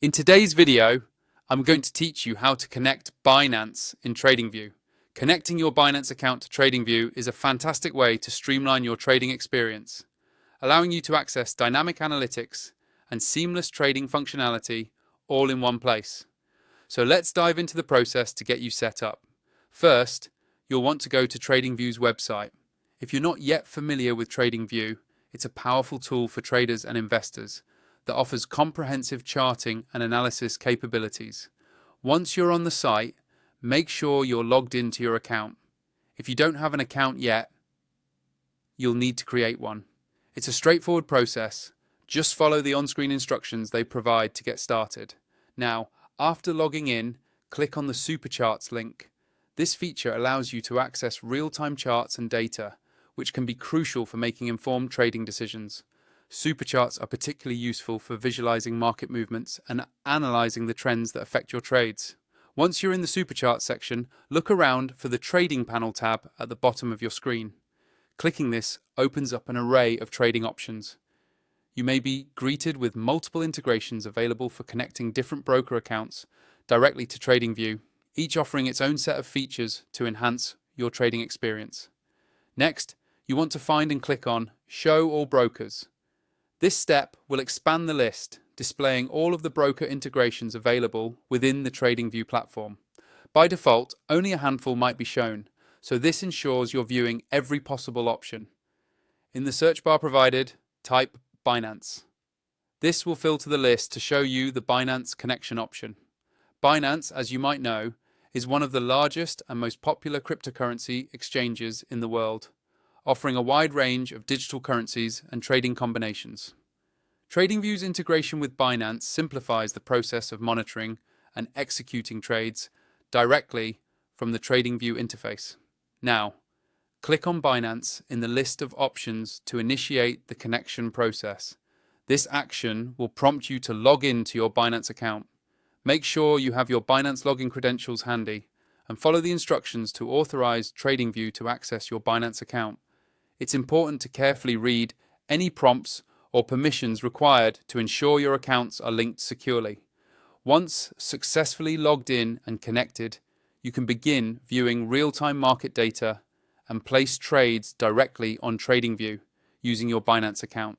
In today's video, I'm going to teach you how to connect Binance in Tradingview. Connecting your Binance account to Tradingview is a fantastic way to streamline your trading experience, allowing you to access dynamic analytics and seamless trading functionality all in one place. So let's dive into the process to get you set up. First, you'll want to go to Tradingview's website. If you're not yet familiar with Tradingview, it's a powerful tool for traders and investors that offers comprehensive charting and analysis capabilities. Once you're on the site, make sure you're logged into your account. If you don't have an account yet, you'll need to create one. It's a straightforward process. Just follow the on-screen instructions they provide to get started. Now, after logging in, click on the Supercharts link. This feature allows you to access real-time charts and data, which can be crucial for making informed trading decisions. Supercharts are particularly useful for visualizing market movements and analyzing the trends that affect your trades. Once you're in the Supercharts section, look around for the Trading Panel tab at the bottom of your screen. Clicking this opens up an array of trading options. You may be greeted with multiple integrations available for connecting different broker accounts directly to Tradingview, each offering its own set of features to enhance your trading experience. Next, you want to find and click on Show All Brokers. This step will expand the list, displaying all of the broker integrations available within the Tradingview platform. By default, only a handful might be shown, so this ensures you're viewing every possible option. In the search bar provided, type Binance. This will filter the list to show you the Binance connection option. Binance, as you might know, is one of the largest and most popular cryptocurrency exchanges in the world, offering a wide range of digital currencies and trading combinations. Tradingview's integration with Binance simplifies the process of monitoring and executing trades directly from the Tradingview interface. Now, click on Binance in the list of options to initiate the connection process. This action will prompt you to log into your Binance account. Make sure you have your Binance login credentials handy and follow the instructions to authorize Tradingview to access your Binance account. It's important to carefully read any prompts or permissions required to ensure your accounts are linked securely. Once successfully logged in and connected, you can begin viewing real-time market data and place trades directly on Tradingview using your Binance account.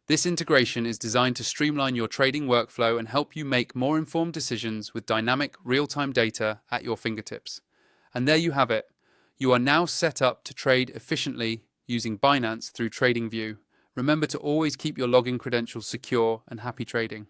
This integration is designed to streamline your trading workflow and help you make more informed decisions with dynamic real-time data at your fingertips. And there you have it. You are now set up to trade efficiently using Binance through Tradingview. Remember to always keep your login credentials secure and happy trading.